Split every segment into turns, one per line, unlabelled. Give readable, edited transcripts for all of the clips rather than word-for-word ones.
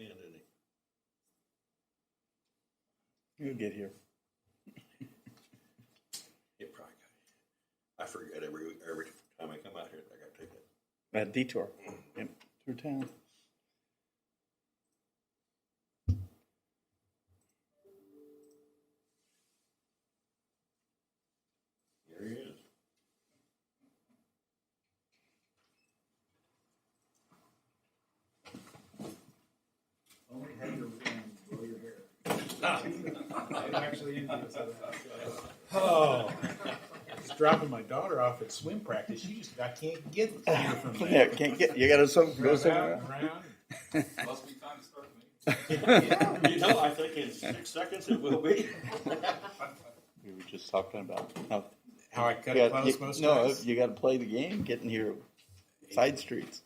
in, didn't he?
He'll get here.
It probably got. I forget every time I come out here, I got to take that.
That detour. Yep. Through town.
Here he is.
Only hang your and blow your hair. I'm actually envious of that. Oh, just dropping my daughter off at swim practice. I can't get here from there.
Yeah, can't get. You got to go somewhere.
Around.
Must be time to start the meeting.
You know, I think in 6 seconds it will be.
We were just talking about
How I cut it close most
no,
times.
you got to play the game, getting here side streets.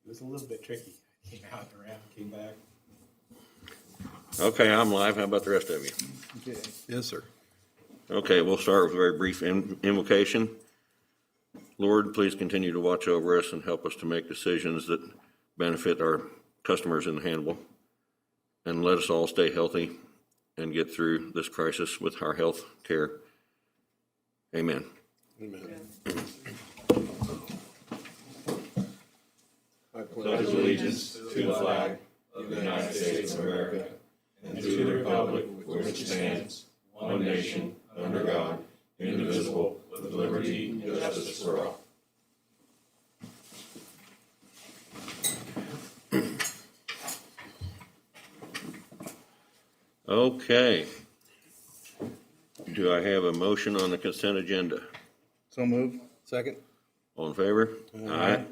It was a little bit tricky. Came out and around, came back.
Okay, I'm live. How about the rest of you?
Okay.
Yes, sir.
Okay, we'll start with a very brief invocation. Lord, please continue to watch over us and help us to make decisions that benefit our customers in Hannibal. And let us all stay healthy and get through this crisis with our health care. Amen.
Amen.
I pledge allegiance to the flag of the United States of America and to the republic for which it stands, one nation, under God, indivisible, with liberty and justice for all.
Okay. Do I have a motion on the consent agenda?
So move.
Second?
All in favor? Aye.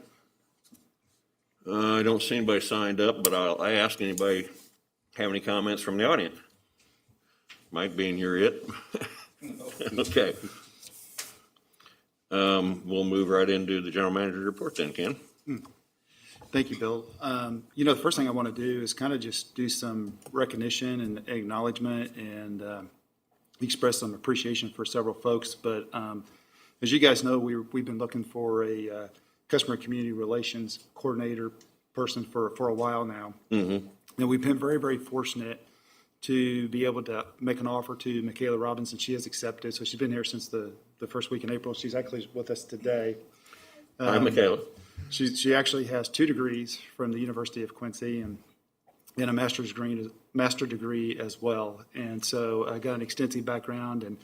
I don't see anybody signed up, but I'll ask anybody, have any comments from the audience? Mike being you're it. Okay. We'll move right into the general manager report then, Ken.
Thank you, Bill. The first thing I want to do is kind of just do some recognition and acknowledgement and express some appreciation for several folks. But as you guys know, we've been looking for a customer community relations coordinator person for a while now.
Mm-hmm.
And we've been very, very fortunate to be able to make an offer to Michaela Robinson. She has accepted. So she's been here since the first week in April. She's actually with us today.
Hi, Michaela.
She actually has 2 degrees from the University of Quincy and a master degree as well. And so I got an extensive background in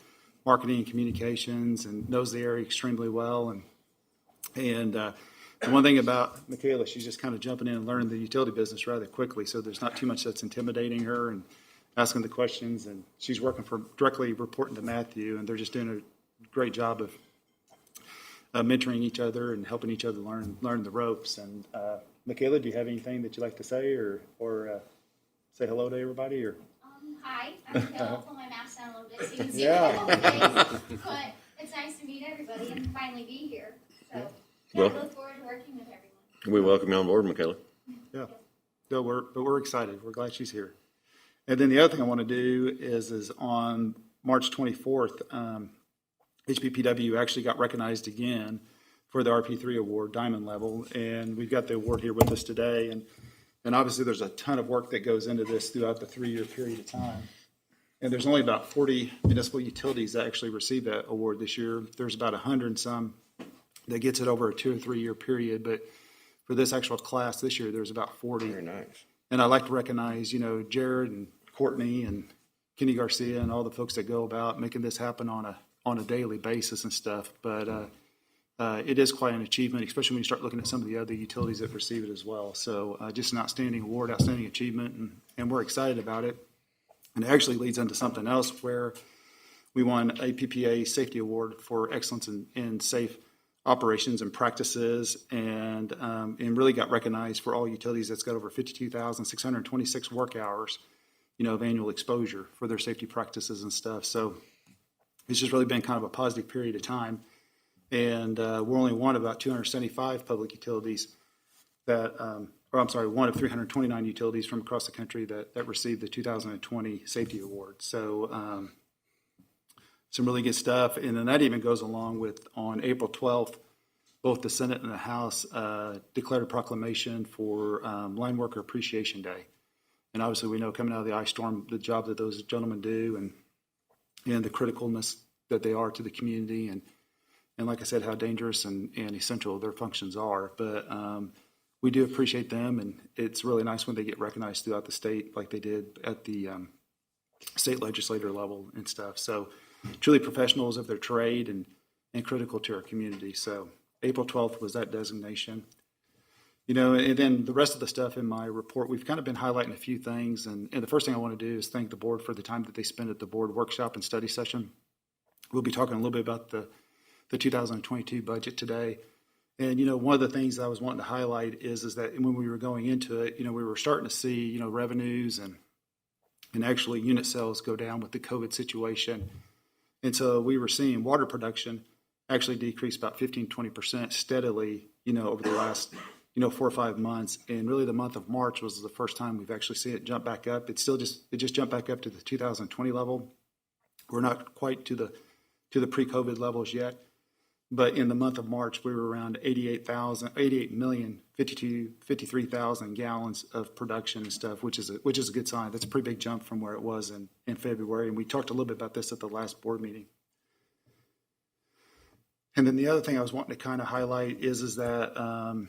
marketing and communications and knows the area extremely well. And the one thing about Michaela, she's just kind of jumping in and learning the utility business rather quickly. So there's not too much that's intimidating her and asking the questions. And she's working directly reporting to Matthew, and they're just doing a great job of mentoring each other and helping each other learn the ropes. And Michaela, do you have anything that you'd like to say or say hello to everybody? Or
Hi, I'm Michaela. I'll pull my mask down a little bit so you can see
Yeah.
my face. But it's nice to meet everybody and finally be here. So
Well-
I look forward to working with everyone.
We welcome you on board, Michaela.
yeah, no, we're excited. We're glad she's here. And then the other thing I want to do is on March 24th, HPPW actually got recognized again for the RP3 award, diamond level, and we've got the award here with us today. And obviously, there's a ton of work that goes into this throughout the 3-year period of time. And there's only about 40 municipal utilities that actually receive that award this year. There's about 100 and some that gets it over a 2 or 3 year period. But for this actual class this year, there's about 40.
Very nice.
And I'd like to recognize, Jared and Courtney and Kenny Garcia and all the folks that go about making this happen on a daily basis and stuff. But it is quite an achievement, especially when you start looking at some of the other utilities that receive it as well. So just an outstanding award, outstanding achievement, and we're excited about it. And it actually leads into something else where we won a PPA Safety Award for excellence in safe operations and practices, and really got recognized for all utilities that's got over 52,626 work hours, of annual exposure for their safety practices and stuff. So it's just really been kind of a positive period of time. And we're only one of about 275 public utilities one of 329 utilities from across the country that received the 2020 Safety Award. So some really good stuff. And then that even goes along with, on April 12th, both the Senate and the House declared a proclamation for Line Worker Appreciation Day. And obviously, we know coming out of the ice storm, the job that those gentlemen do and the criticalness that they are to the community and like I said, how dangerous and essential their functions are. But we do appreciate them, and it's really nice when they get recognized throughout the state like they did at the state legislator level and stuff. So truly professionals of their trade and critical to our community. So April 12th was that designation. And then the rest of the stuff in my report, we've kind of been highlighting a few things. And the first thing I want to do is thank the board for the time that they spent at the board workshop and study session. We'll be talking a little bit about the 2022 budget today. And, one of the things I was wanting to highlight is that when we were going into it, we were starting to see, revenues and actually unit sales go down with the COVID situation. And so we were seeing water production actually decrease about 15-20% steadily, over the last 4 or 5 months. And really the month of March was the first time we've actually seen it jump back up. It just jumped back up to the 2020 level. We're not quite to the pre-COVID levels yet, but in the month of March we were around 88,053,000 gallons of production and stuff, which is a good sign. That's a pretty big jump from where it was in February, and we talked a little bit about this at the last board meeting. And then the other thing I was wanting to kind of highlight is that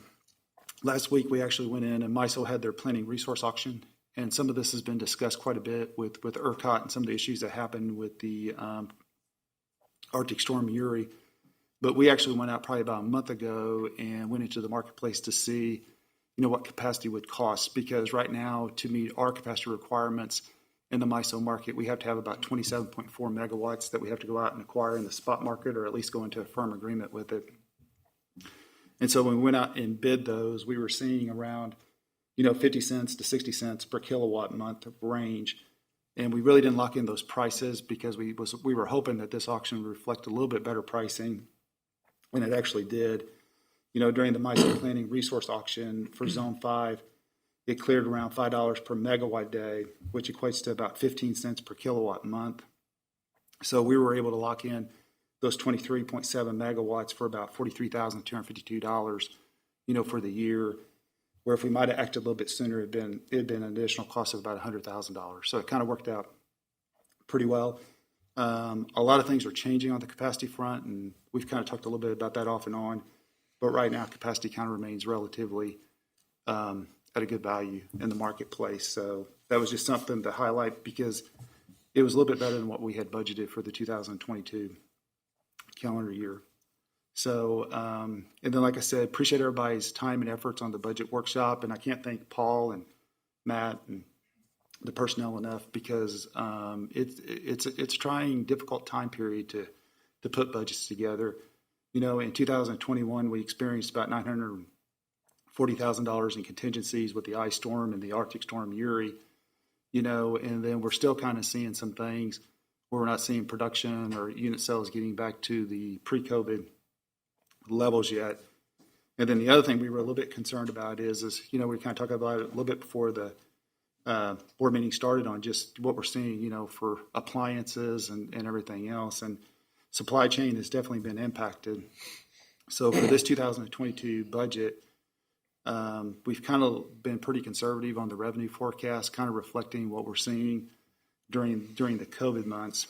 last week we actually went in and MISO had their planning resource auction, and some of this has been discussed quite a bit with ERCOT and some of the issues that happened with the Arctic Storm Uri. But we actually went out probably about a month ago and went into the marketplace to see, what capacity would cost, because right now to meet our capacity requirements in the MISO market, we have to have about 27.4 megawatts that we have to go out and acquire in the spot market, or at least go into a firm agreement with it. And so when we went out and bid those, we were seeing around, 50 cents to 60 cents per kilowatt month range. And we really didn't lock in those prices because we were hoping that this auction would reflect a little bit better pricing, and it actually did. During the MISO planning resource auction for Zone 5, it cleared around $5 per megawatt day, which equates to about 15 cents per kilowatt month. So we were able to lock in those 23.7 megawatts for about $43,252, for the year. Where if we might have acted a little bit sooner, it'd been an additional cost of about $100,000. So it kind of worked out pretty well. A lot of things are changing on the capacity front, and we've kind of talked a little bit about that off and on. But right now, capacity kind of remains relatively at a good value in the marketplace. So that was just something to highlight because it was a little bit better than what we had budgeted for the 2022 calendar year. So, and then, like I said, appreciate everybody's time and efforts on the budget workshop. And I can't thank Paul and Matt and the personnel enough because it's a trying, difficult time period to put budgets together. In 2021, we experienced about $940,000 in contingencies with the ice storm and the Arctic Storm Uri, and then we're still kind of seeing some things where we're not seeing production or unit sales getting back to the pre-COVID levels yet. And then the other thing we were a little bit concerned about is we kind of talked about it a little bit before the board meeting started on just what we're seeing, for appliances and everything else. And supply chain has definitely been impacted. So for this 2022 budget, we've kind of been pretty conservative on the revenue forecast, kind of reflecting what we're seeing during the COVID months,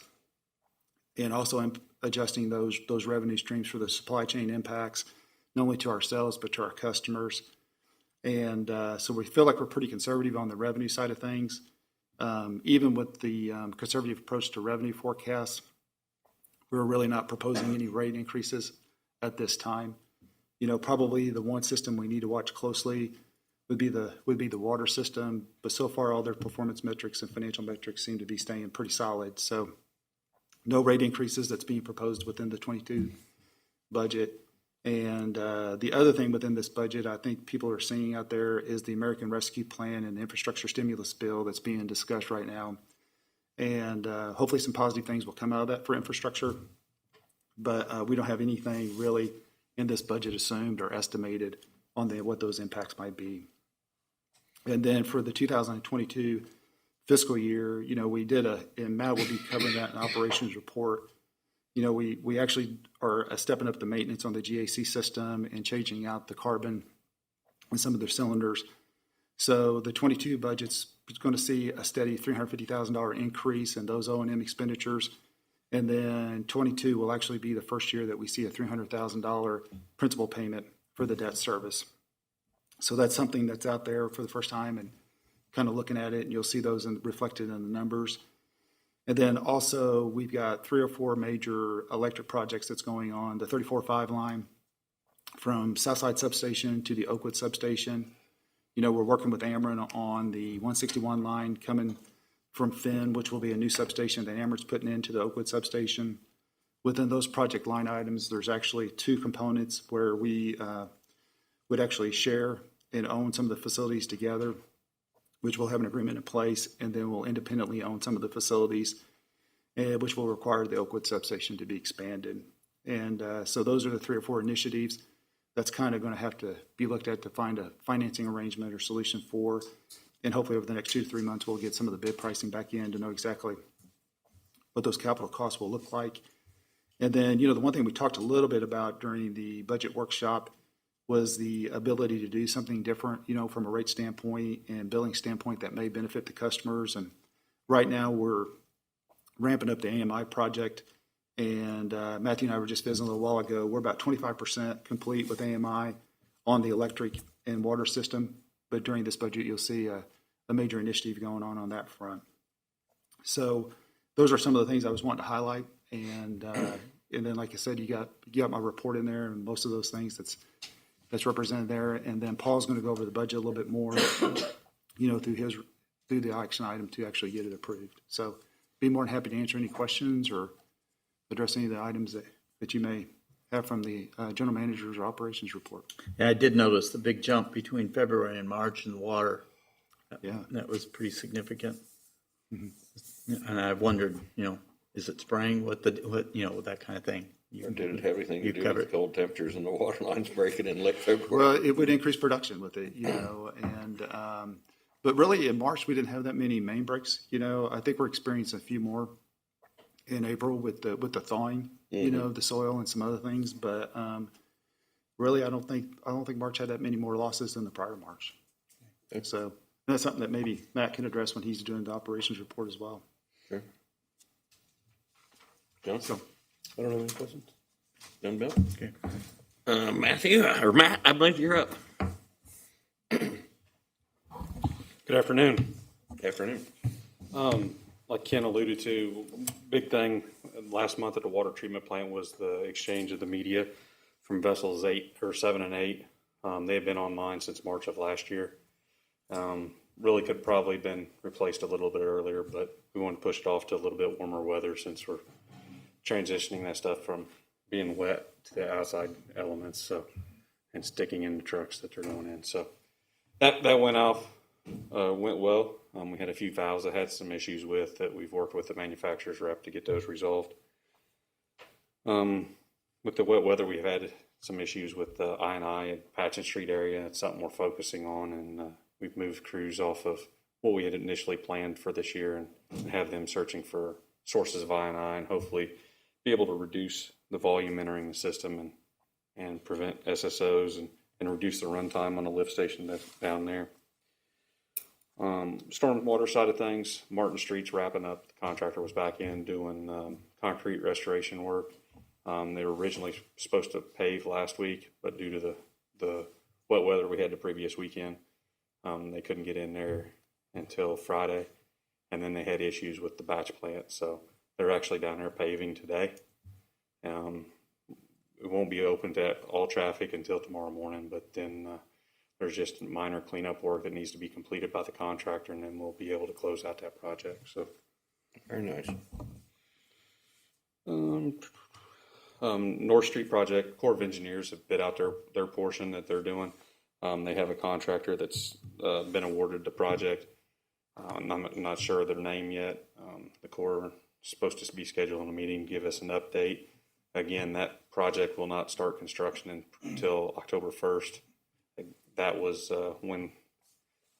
and also adjusting those revenue streams for the supply chain impacts, not only to ourselves but to our customers. And so we feel like we're pretty conservative on the revenue side of things. Even with the conservative approach to revenue forecasts, we're really not proposing any rate increases at this time. Probably the one system we need to watch closely would be the water system, but so far all their performance metrics and financial metrics seem to be staying pretty solid. So no rate increases that's being proposed within the 22 budget. And the other thing within this budget I think people are seeing out there is the American Rescue Plan and the infrastructure stimulus bill that's being discussed right now. And hopefully some positive things will come out of that for infrastructure. But we don't have anything really in this budget assumed or estimated on what those impacts might be. And then for the 2022 fiscal year, we did and Matt will be covering that in operations report. We actually are stepping up the maintenance on the GAC system and changing out the carbon in some of their cylinders. So the 22 budget's going to see a steady $350,000 increase in those O&M expenditures. And then 22 will actually be the first year that we see a $300,000 principal payment for the debt service. So that's something that's out there for the first time, and kind of looking at it, and you'll see those reflected in the numbers. And then also, we've got 3 or 4 major electric projects that's going on. The 34.5 line from Southside Substation to the Oakwood Substation. You know, we're working with Ameren on the 161 line coming from Finn, which will be a new substation that Ameren's putting into the Oakwood Substation. Within those project line items, there's actually 2 components where we would actually share and own some of the facilities together, which will have an agreement in place, and then we'll independently own some of the facilities, which will require the Oakwood substation to be expanded. And so those are the 3 or 4 initiatives that's kind of going to have to be looked at to find a financing arrangement or solution for. And hopefully over the next 2 to 3 months, we'll get some of the bid pricing back in to know exactly what those capital costs will look like. And then, you know, the one thing we talked a little bit about during the budget workshop was the ability to do something different, you know, from a rate standpoint and billing standpoint that may benefit the customers. And right now we're ramping up the AMI project. And Matthew and I were just visiting a little while ago. We're about 25% complete with AMI on the electric and water system. But during this budget, you'll see a major initiative going on that front. So those are some of the things I was wanting to highlight. And then, like I said, you got my report in there, and most of those things that's represented there. And then Paul's going to go over the budget a little bit more, you know, through the action item to actually get it approved. So be more than happy to answer any questions or address any of the items that you may have from the general manager's or operations report.
Yeah, I did notice the big jump between February and March in the water.
Yeah.
That was pretty significant. Mm-hmm. And I wondered, you know, is it spraying? What you know, that kind of thing.
Or did it have anything to
you
do
covered
with cold temperatures and the water lines breaking in late February?
Well, it would increase production with it, you know, and but really in March we didn't have that many main breaks. You know, I think we're experiencing a few more in April with the thawing, you know, the soil and some other things. But really, I don't think March had that many more losses than the prior March. Okay. So that's something that maybe Matt can address when he's doing the operations report as well.
Sure. John?
So,
I don't have any questions. Done, Bill?
Okay.
Matthew, or Matt, I believe you're up.
Good afternoon.
Afternoon.
Like Ken alluded to, big thing last month at the water treatment plant was the exchange of the media from vessels 7 and 8. They have been online since March of last year. Really could probably been replaced a little bit earlier, but we want to push it off to a little bit warmer weather since we're transitioning that stuff from being wet to the outside elements, so, and sticking in the trucks that they're going in. So that went off, went well. We had a few valves that had some issues with that we've worked with the manufacturer's rep to get those resolved. With the wet weather, we've had some issues with the I&I and Patchen Street area. It's something we're focusing on, and we've moved crews off of what we had initially planned for this year and have them searching for sources of I&I and hopefully be able to reduce the volume entering the system and prevent SSOs and reduce the runtime on the lift station that's down there. Stormwater side of things, Martin Street's wrapping up. The contractor was back in doing concrete restoration work. They were originally supposed to pave last week, but due to the wet weather we had the previous weekend, they couldn't get in there until Friday. And then they had issues with the batch plant, so they're actually down there paving today. It won't be open to all traffic until tomorrow morning, but then there's just minor cleanup work that needs to be completed by the contractor, and then we'll be able to close out that project. So,
Very nice.
North Street project, Corps of Engineers have bid out their portion that they're doing. They have a contractor that's been awarded the project. I'm not sure of their name yet. The Corps is supposed to be scheduling a meeting to give us an update. Again, that project will not start construction until October 1st. That was when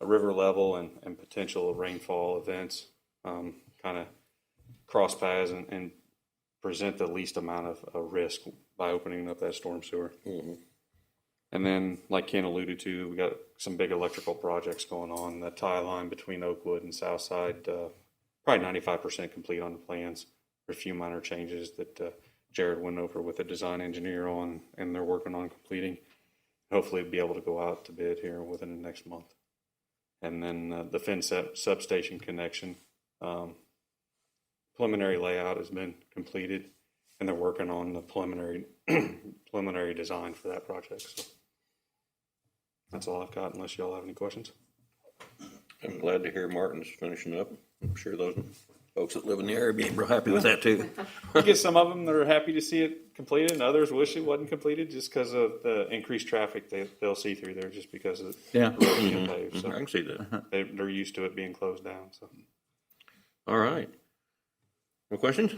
a river level and potential rainfall events kind of cross paths and present the least amount of risk by opening up that storm sewer.
Mm-hmm.
And then, like Ken alluded to, we got some big electrical projects going on. The tie line between Oakwood and Southside, probably 95% complete on the plans. There are a few minor changes that Jared went over with the design engineer on, and they're working on completing. Hopefully, be able to go out to bid here within the next month. And then the FinSep substation connection, preliminary layout has been completed, and they're working on the preliminary design for that project. So that's all I've got, unless y'all have any questions.
I'm glad to hear Martin's finishing up. I'm sure those folks that live in the area be real happy with that too.
I get some of them that are happy to see it completed, and others wish it wasn't completed just because of the increased traffic they'll see through there, just because of
Yeah.
the road being paved.
I
So
can see that.
they're used to it being closed down. So
All right. No questions?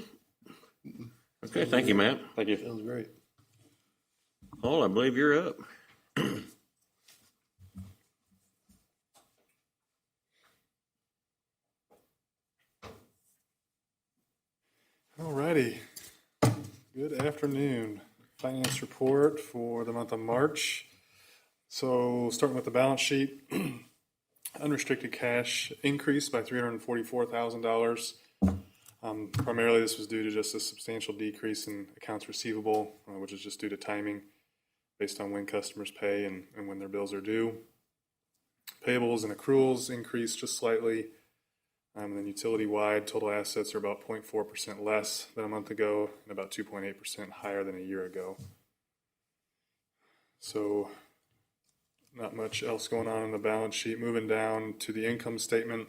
Okay, thank you, Matt.
thank you.
Sounds great.
Paul, I believe you're up.
All righty. Good afternoon. Finance report for the month of March. So starting with the balance sheet, unrestricted cash increased by $344,000. Primarily this was due to just a substantial decrease in accounts receivable, which is just due to timing based on when customers pay and when their bills are due. Payables and accruals increased just slightly. And then utility-wide, total assets are about 0.4% less than a month ago and about 2.8% higher than a year ago. So not much else going on in the balance sheet. Moving down to the income statement,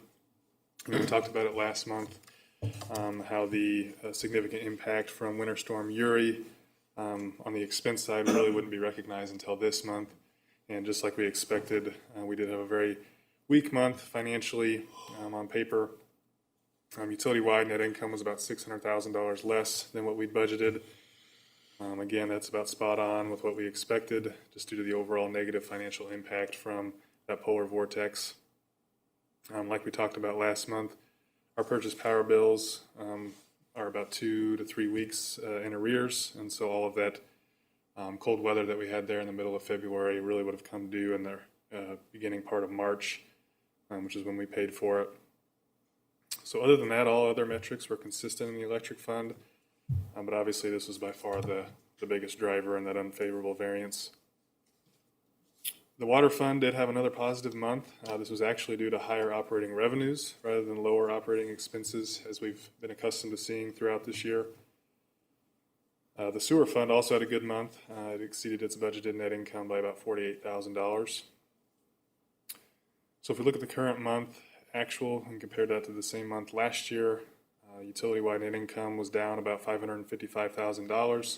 we talked about it last month, how the significant impact from Winter Storm Uri on the expense side really wouldn't be recognized until this month. And just like we expected, we did have a very weak month financially on paper. Utility-wide net income was about $600,000 less than what we'd budgeted. Again, that's about spot on with what we expected, just due to the overall negative financial impact from that polar vortex. Like we talked about last month, our purchase power bills are about 2 to 3 weeks in arrears, and so all of that cold weather that we had there in the middle of February really would have come due in the beginning part of March, which is when we paid for it. So other than that, all other metrics were consistent in the electric fund, but obviously this was by far the biggest driver in that unfavorable variance. The water fund did have another positive month. This was actually due to higher operating revenues rather than lower operating expenses, as we've been accustomed to seeing throughout this year. The sewer fund also had a good month. It exceeded its budgeted net income by about $48,000. So if we look at the current month actual and compare that to the same month last year, utility-wide net income was down about $555,000.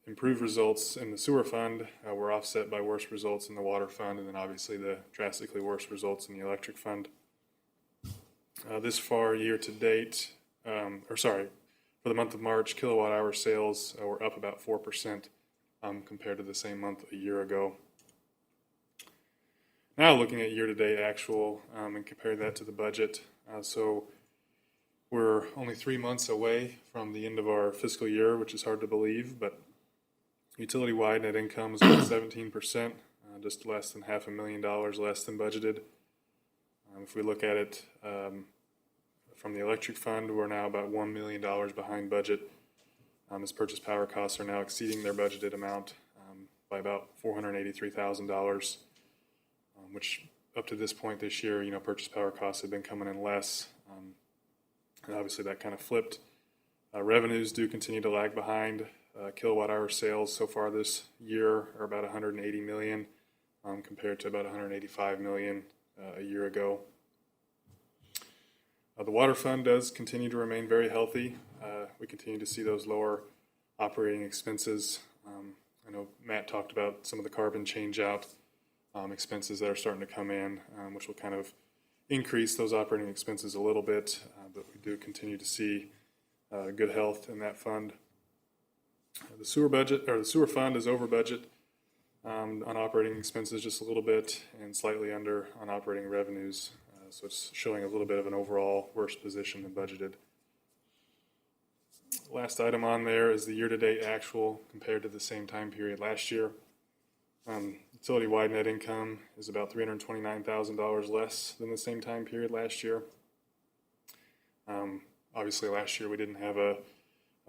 Improved results in the sewer fund were offset by worse results in the water fund, and then obviously the drastically worse results in the electric fund. This far year to date, for the month of March, kilowatt hour sales were up about 4% compared to the same month a year ago. Now looking at year-to-date actual and compare that to the budget. So we're only 3 months away from the end of our fiscal year, which is hard to believe, but utility-wide net income is about 17%, just less than $500,000 less than budgeted. If we look at it from the electric fund, we're now about $1 million behind budget, as purchase power costs are now exceeding their budgeted amount by about $483,000. Which up to this point this year, purchase power costs have been coming in less. And obviously that kind of flipped. Revenues do continue to lag behind. Kilowatt hour sales so far this year are about 180 million compared to about 185 million a year ago. The water fund does continue to remain very healthy. We continue to see those lower operating expenses. I know Matt talked about some of the carbon change out expenses that are starting to come in, which will kind of increase those operating expenses a little bit, but we do continue to see good health in that fund. The sewer fund is over budget on operating expenses just a little bit and slightly under on operating revenues, so it's showing a little bit of an overall worse position than budgeted.
Last item on there is the year-to-date actual compared to the same time period last year. Utility-wide net income is about $329,000 less than the same time period last year. Obviously, last year we didn't have a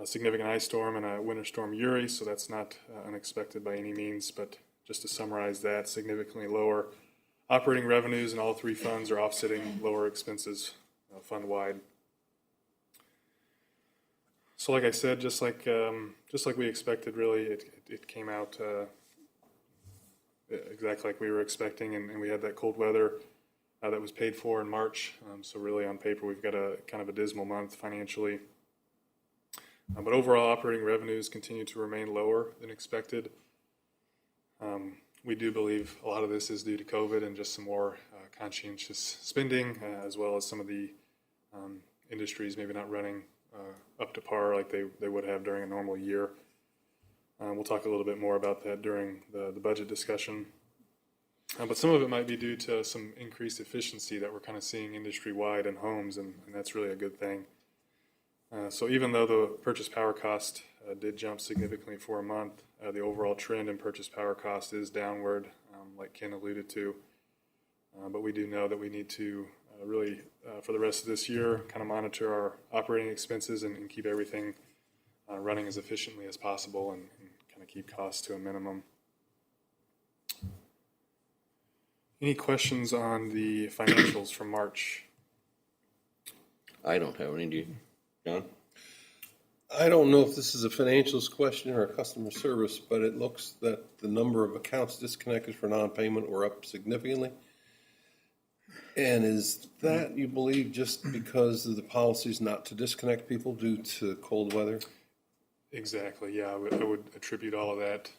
significant ice storm and a winter storm Uri, so that's not unexpected by any means. But just to summarize that, significantly lower operating revenues in all three funds are offsetting lower expenses fund-wide. So like I said, just like we expected, really, it came out exactly like we were expecting, and we had that cold weather that was paid for in March. So really, on paper, we've got a kind of a dismal month financially. But overall, operating revenues continue to remain lower than expected. We do believe a lot of this is due to COVID and just some more conscientious spending, as well as some of the industries maybe not running up to par like they would have during a normal year. We'll talk a little bit more about that during the budget discussion. But some of it might be due to some increased efficiency that we're kind of seeing industry-wide in homes, and that's really a good thing. So even though the purchase power cost did jump significantly for a month, the overall trend in purchase power cost is downward, like Ken alluded to. But we do know that we need to really, for the rest of this year, kind of monitor our operating expenses and keep everything running as efficiently as possible and kind of keep costs to a minimum. Any questions on the financials from March?
I don't have any. Do you, John?
I don't know if this is a financials question or a customer service, but it looks that the number of accounts disconnected for non-payment were up significantly. And is that, you believe, just because of the policies not to disconnect people due to cold weather?
Exactly, yeah, I would attribute all of that.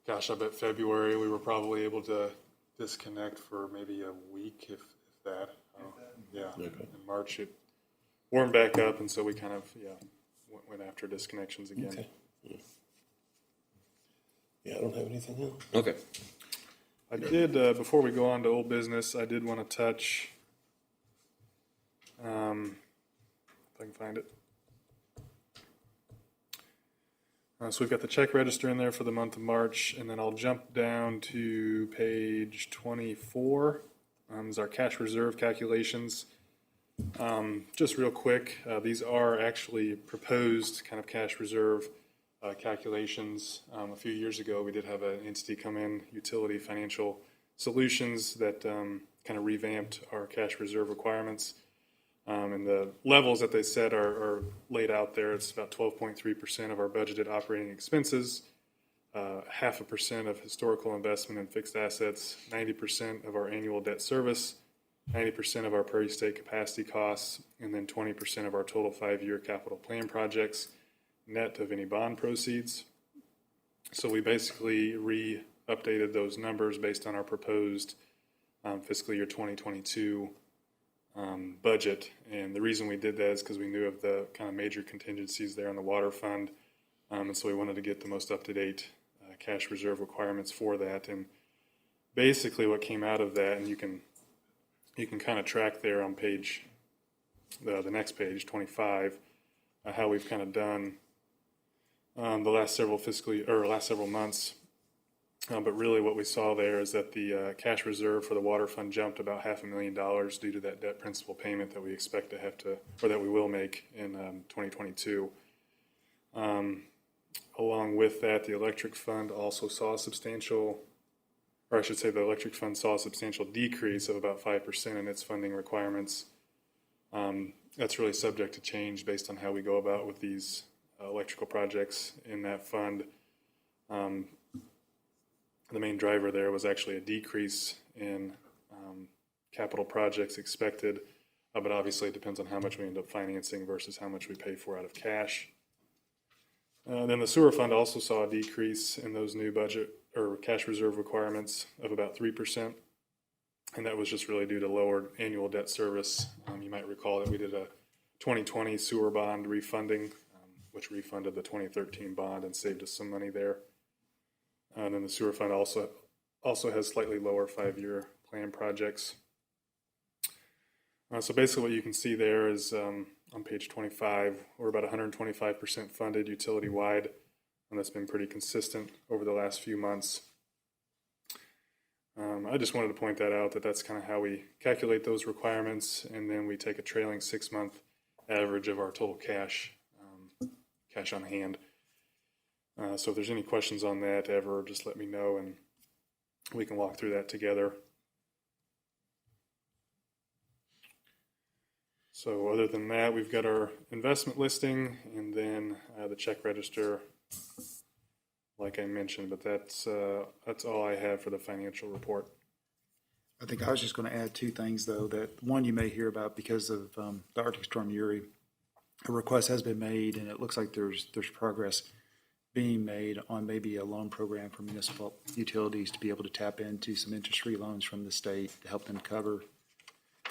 Gosh, I bet February we were probably able to disconnect for maybe a week, if that. Yeah,
Okay.
in March it warmed back up, and so we kind of, went after disconnections again.
Okay. Yeah, I don't have anything else.
Okay.
I did, before we go on to old business, I did want to touch, if I can find it. So we've got the check register in there for the month of March, and then I'll jump down to page 24. Is our cash reserve calculations. Just real quick, these are actually proposed kind of cash reserve calculations. A few years ago, we did have an entity come in, Utility Financial Solutions, that kind of revamped our cash reserve requirements. And the levels that they set are laid out there. It's about 12.3% of our budgeted operating expenses, 0.5% of historical investment in fixed assets, 90% of our annual debt service, 90% of our per-state capacity costs, and then 20% of our total 5-year capital plan projects, net of any bond proceeds. So we basically updated those numbers based on our proposed fiscal year 2022 budget. And the reason we did that is because we knew of the kind of major contingencies there in the water fund. And so we wanted to get the most up-to-date cash reserve requirements for that. And basically what came out of that, and you can kind of track there on page, the next page, 25, how we've kind of done the last several months. But really what we saw there is that the cash reserve for the water fund jumped about $500,000 due to that debt principal payment that we expect to have to, or that we will make in 2022. Along with that, the electric fund also saw a substantial, or I should say the electric fund saw a substantial decrease of about 5% in its funding requirements. That's really subject to change based on how we go about with these electrical projects in that fund. The main driver there was actually a decrease in capital projects expected, but obviously it depends on how much we end up financing versus how much we pay for out of cash. Then the sewer fund also saw a decrease in those new budget or cash reserve requirements of about 3%, and that was just really due to lower annual debt service. You might recall that we did a 2020 sewer bond refunding, which refunded the 2013 bond and saved us some money there. And then the sewer fund also has slightly lower 5-year plan projects. So basically what you can see there is on page 25, we're about 125% funded utility-wide, and that's been pretty consistent over the last few months. I just wanted to point that out, that that's kind of how we calculate those requirements, and then we take a trailing 6-month average of our total cash on hand. So if there's any questions on that ever, just let me know, and we can walk through that together. So other than that, we've got our investment listing, and then the check register, like I mentioned, but that's all I have for the financial report.
I think I was just going to add two things, though, that one you may hear about because of the Arctic Storm Uri. A request has been made, and it looks like there's progress being made on maybe a loan program for municipal utilities to be able to tap into some interest-free loans from the state to help them cover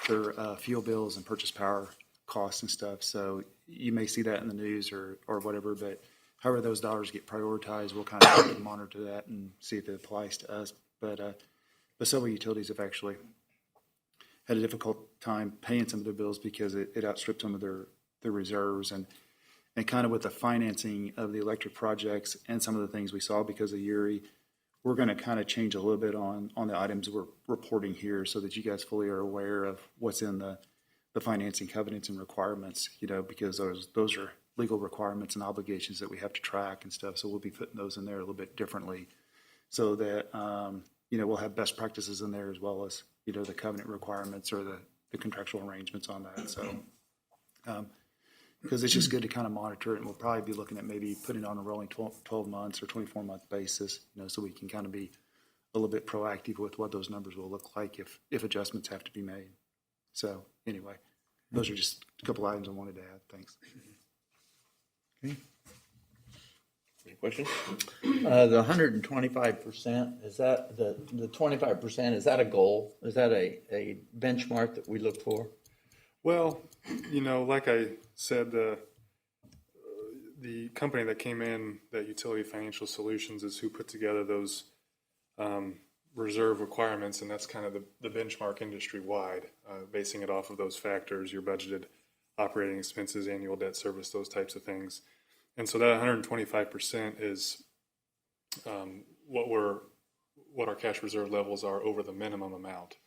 their fuel bills and purchase power costs and stuff. So you may see that in the news or whatever, but however those dollars get prioritized, we'll kind of have to monitor that and see if it applies to us. But several utilities have actually had a difficult time paying some of their bills because it outstripped some of their reserves. And kind of with the financing of the electric projects and some of the things we saw because of Uri, we're going to kind of change a little bit on the items we're reporting here so that you guys fully are aware of what's in the financing covenants and requirements, because those are legal requirements and obligations that we have to track and stuff. So we'll be putting those in there a little bit differently so that, we'll have best practices in there as well as, the covenant requirements or the contractual arrangements on that. So, because it's just good to kind of monitor it, and we'll probably be looking at maybe putting it on a rolling 12 months or 24-month basis, so we can kind of be a little bit proactive with what those numbers will look like if adjustments have to be made. So anyway, those are just a couple items I wanted to add. Thanks.
Okay.
Any questions?
The 125%, is that the 25%, is that a goal? Is that a benchmark that we look for?
Well, like I said, the company that came in, that Utility Financial Solutions, is who put together those reserve requirements, and that's kind of the benchmark industry-wide, basing it off of those factors, your budgeted operating expenses, annual debt service, those types of things. And so that 125% is what our cash reserve levels are over the minimum amount.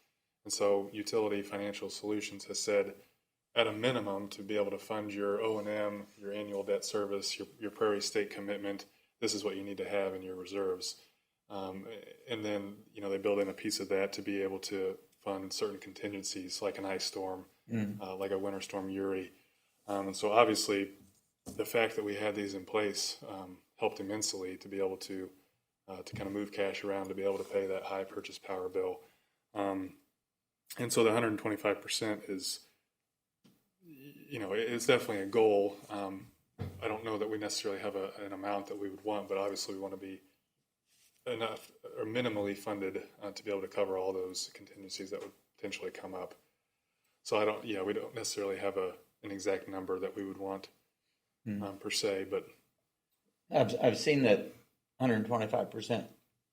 And so Utility Financial Solutions has said, at a minimum, to be able to fund your O&M, your annual debt service, your Prairie State commitment, this is what you need to have in your reserves. And then, they build in a piece of that to be able to fund certain contingencies, like an ice storm, like a winter storm Uri. And so obviously, the fact that we had these in place helped immensely to be able to kind of move cash around to be able to pay that high purchase power bill. And so the 125% is, it's definitely a goal. I don't know that we necessarily have an amount that we would want, but obviously we want to be enough or minimally funded to be able to cover all those contingencies that would potentially come up. So we don't necessarily have an exact number that we would want per se, but
I've seen that 125%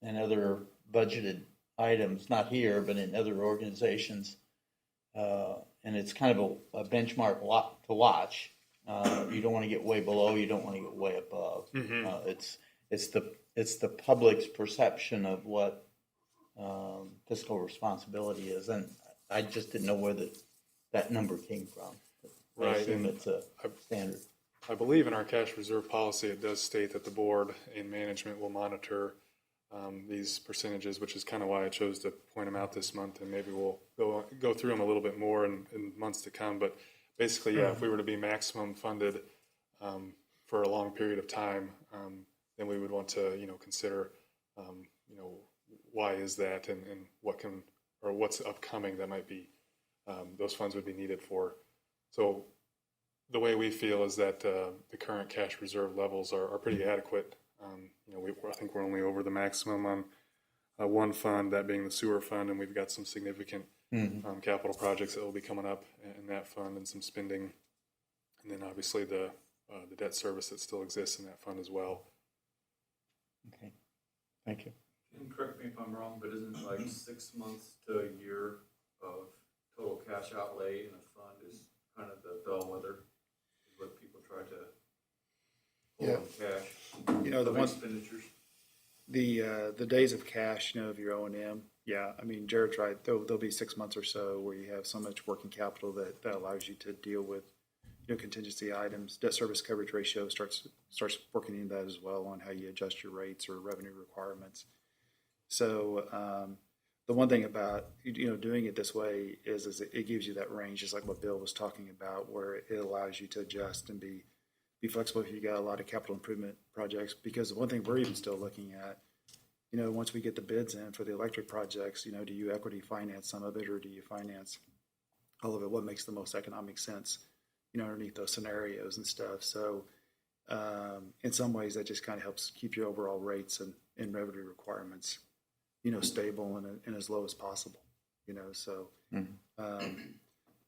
in other budgeted items, not here, but in other organizations. And it's kind of a benchmark to watch. You don't want to get way below. You don't want to get way above. It's the public's perception of what fiscal responsibility is, and I just didn't know where that number came from. I assume it's a standard.
I believe in our cash reserve policy, it does state that the board and management will monitor these percentages, which is kind of why I chose to point them out this month, and maybe we'll go through them a little bit more in months to come. But basically, if we were to be maximum funded for a long period of time, then we would want to, consider, why is that, and what's upcoming that might be those funds would be needed for. So the way we feel is that the current cash reserve levels are pretty adequate. I think we're only over the maximum on one fund, that being the sewer fund, and we've got some significant capital projects that will be coming up in that fund and some spending, and then obviously the debt service that still exists in that fund as well.
Okay, thank you.
And correct me if I'm wrong, but isn't it like 6 months to a year of total cash outlay in a fund is kind of the bellwether?
try to
Yeah.
pull cash.
You know, the
Of
one,
expenditures.
the days of cash, you know, of your O&M, yeah, I mean, Jared's right. There'll be 6 months or so where you have so much working capital that allows you to deal with, you know, contingency items. Debt service coverage ratio starts working into that as well on how you adjust your rates or revenue requirements. So the one thing about, you know, doing it this way is it gives you that range, just like what Bill was talking about, where it allows you to adjust and be flexible if you got a lot of capital improvement projects. Because the one thing we're even still looking at, you know, once we get the bids in for the electric projects, you know, do you equity finance some of it or do you finance all of it? What makes the most economic sense, you know, underneath those scenarios and stuff. So in some ways that just kind of helps keep your overall rates and revenue requirements, you know, stable and as low as possible, you know. So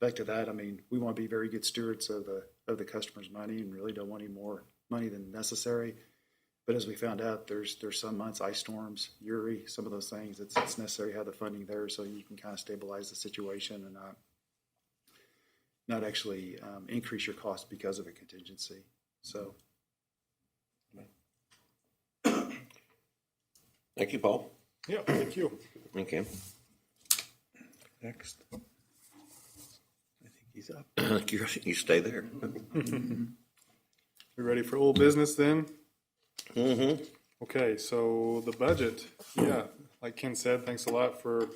back to that, I mean, we want to be very good stewards of the customer's money and really don't want any more money than necessary. But as we found out, there's some months, ice storms, Uri, some of those things, it's necessary to have the funding there so you can kind of stabilize the situation and not actually increase your cost because of a contingency. So.
Thank you, Paul.
Yeah, thank you.
Okay.
Next. I think he's up.
You stay there.
We ready for old business then?
Mm-hmm.
Okay, so the budget, yeah, like Ken said, thanks a lot for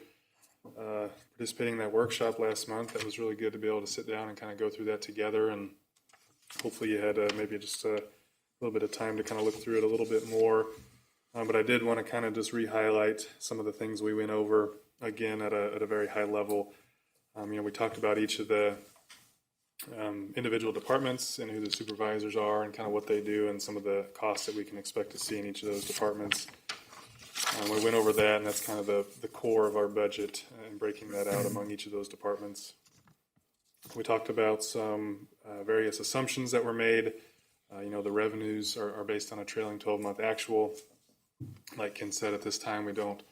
participating in that workshop last month. That was really good to be able to sit down and kind of go through that together, and hopefully you had maybe just a little bit of time to kind of look through it a little bit more. But I did want to kind of just re-highlight some of the things we went over again at a very high level. You know, we talked about each of the individual departments and who the supervisors are and kind of what they do and some of the costs that we can expect to see in each of those departments. We went over that, and that's kind of the core of our budget and breaking that out among each of those departments. We talked about some various assumptions that were made. You know, the revenues are based on a trailing 12-month actual. Like Ken said, at this time, we don't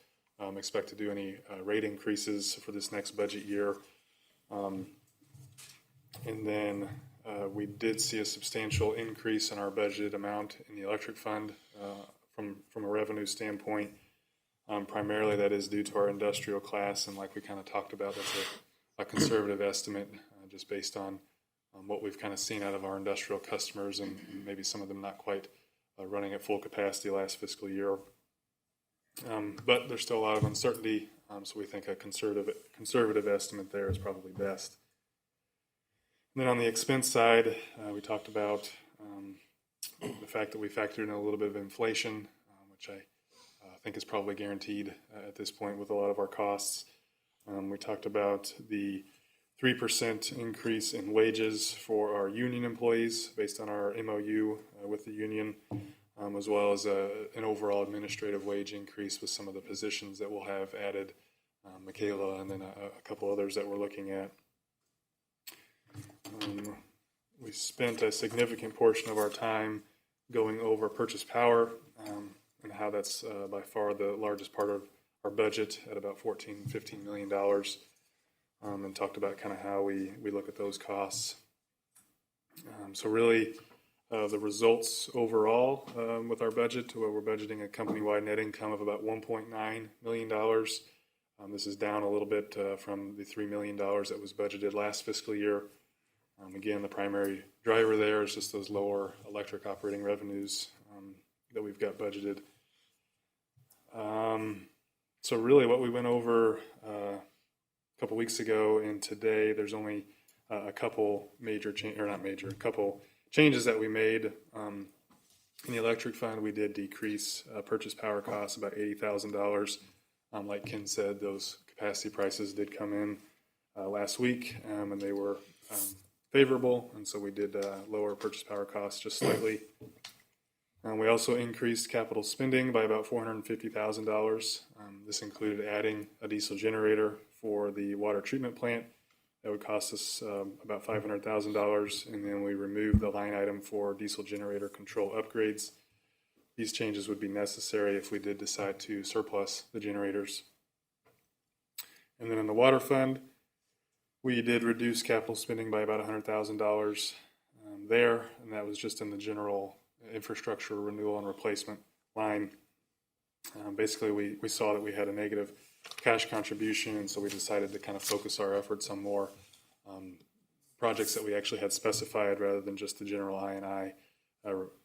expect to do any rate increases for this next budget year. And then we did see a substantial increase in our budgeted amount in the electric fund from a revenue standpoint. Primarily that is due to our industrial class, and like we kind of talked about, that's a conservative estimate just based on what we've kind of seen out of our industrial customers and maybe some of them not quite running at full capacity last fiscal year. But there's still a lot of uncertainty, so we think a conservative estimate there is probably best. And then on the expense side, we talked about the fact that we factored in a little bit of inflation, which I think is probably guaranteed at this point with a lot of our costs. We talked about the 3% increase in wages for our union employees based on our MOU with the union, as well as an overall administrative wage increase with some of the positions that we'll have added, Michaela, and then a couple others that we're looking at. We spent a significant portion of our time going over purchase power and how that's by far the largest part of our budget at about $15 million, and talked about kind of how we look at those costs. So really the results overall with our budget, where we're budgeting a company-wide net income of about $1.9 million. This is down a little bit from the $3 million that was budgeted last fiscal year. Again, the primary driver there is just those lower electric operating revenues that we've got budgeted. So really what we went over a couple weeks ago and today, there's only a couple couple changes that we made. In the electric fund, we did decrease purchase power costs about $80,000. Like Ken said, those capacity prices did come in last week, and they were favorable, and so we did lower purchase power costs just slightly. We also increased capital spending by about $450,000. This included adding a diesel generator for the water treatment plant. That would cost us about $500,000, and then we removed the line item for diesel generator control upgrades. These changes would be necessary if we did decide to surplus the generators. And then in the water fund, we did reduce capital spending by about $100,000.
there, and that was just in the general infrastructure renewal and replacement line. Basically, we saw that we had a negative cash contribution, and so we decided to kind of focus our efforts on more projects that we actually had specified rather than just the general I&I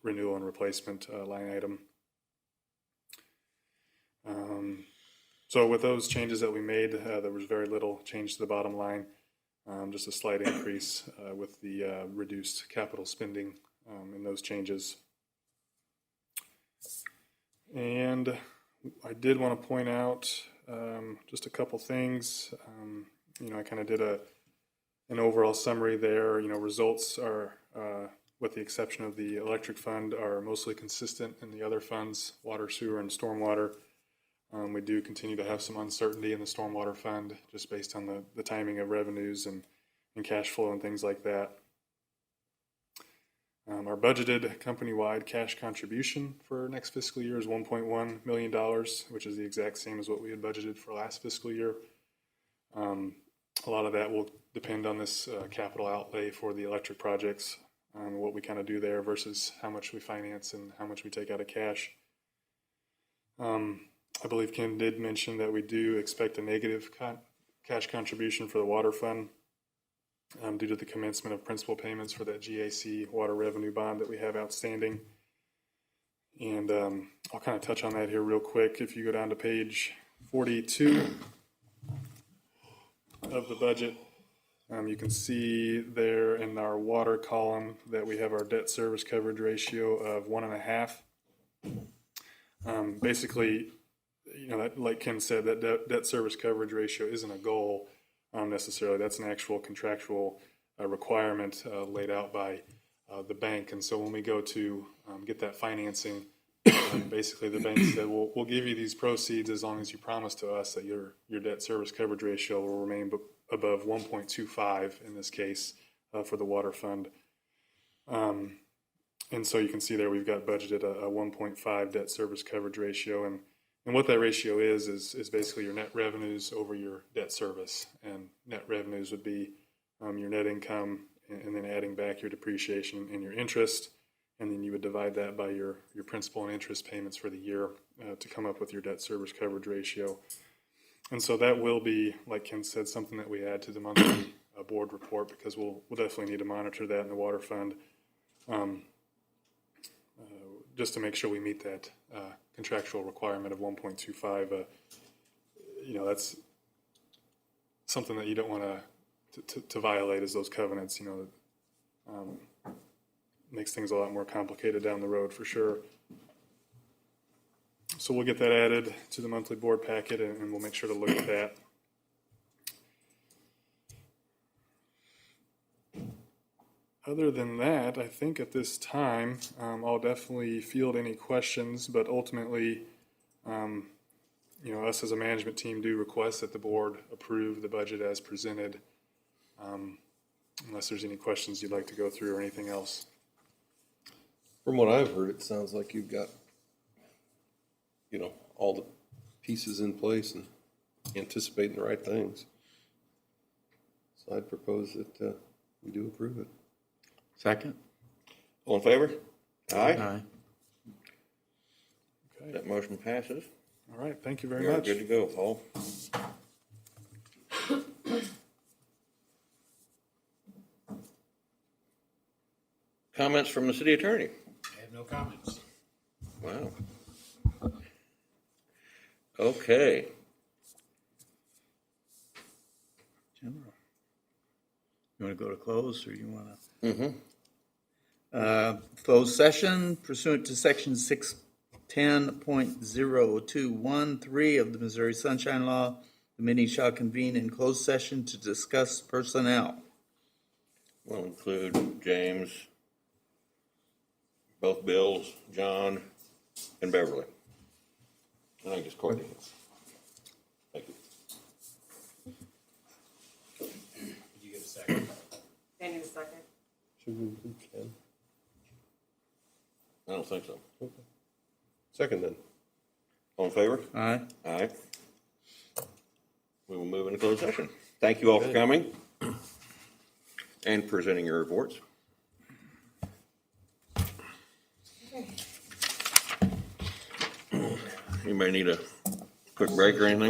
renewal and replacement line item. So with those changes that we made, there was very little change to the bottom line, just a slight increase with the reduced capital spending in those changes. And I did want to point out just a couple things. I kind of did an overall summary there. Results are, with the exception of the electric fund, are mostly consistent in the other funds, water, sewer, and stormwater. We do continue to have some uncertainty in the stormwater fund just based on the timing of revenues and cash flow and things like that. Our budgeted company-wide cash contribution for next fiscal year is $1.1 million, which is the exact same as what we had budgeted for last fiscal year. A lot of that will depend on this capital outlay for the electric projects, what we kind of do there versus how much we finance and how much we take out of cash. I believe Ken did mention that we do expect a negative cash contribution for the water fund due to the commencement of principal payments for that GAC water revenue bond that we have outstanding. And I'll kind of touch on that here real quick. If you go down to page 42 of the budget, you can see there in our water column that we have our debt service coverage ratio of 1.5. Basically, that, like Ken said, that debt service coverage ratio isn't a goal necessarily. That's an actual contractual requirement laid out by the bank. And so when we go to get that financing, basically the bank said, we'll give you these proceeds as long as you promise to us that your debt service coverage ratio will remain above 1.25 in this case for the water fund. And so you can see there we've got budgeted a 1.5 debt service coverage ratio. And what that ratio is basically your net revenues over your debt service. And net revenues would be your net income and then adding back your depreciation and your interest. And then you would divide that by your principal and interest payments for the year to come up with your debt service coverage ratio. And so that will be, like Ken said, something that we add to the monthly board report because we'll definitely need to monitor that in the water fund just to make sure we meet that contractual requirement of 1.25. That's something that you don't want to violate is those covenants. Makes things a lot more complicated down the road for sure. So we'll get that added to the monthly board packet and we'll make sure to look at that. Other than that, I think at this time, I'll definitely field any questions, but ultimately, us as a management team do request that the board approve the budget as presented, unless there's any questions you'd like to go through or anything else.
From what I've heard, it sounds like you've got, all the pieces in place and anticipating the right things. So I'd propose that we do approve it.
Second?
All in favor? Aye.
Aye.
Okay.
That motion passes.
All right. Thank you very
We are
much.
good to go, Paul. Comments from the city attorney?
I have no comments.
Wow. Okay.
General. You want to go to close or you want to? Closed session pursuant to section 610.0213 of the Missouri Sunshine Law. The meeting shall convene in closed session to discuss personnel.
Will include James, both Bills, John, and Beverly. And I guess Courtney. Thank you.
Did you get a second?
Any second?
Should we include Ken?
I don't think so.
Okay. Second then.
All in favor?
Aye.
Aye. We will move into closed session. Thank you all for coming and presenting your reports. Anybody need a quick break or anything?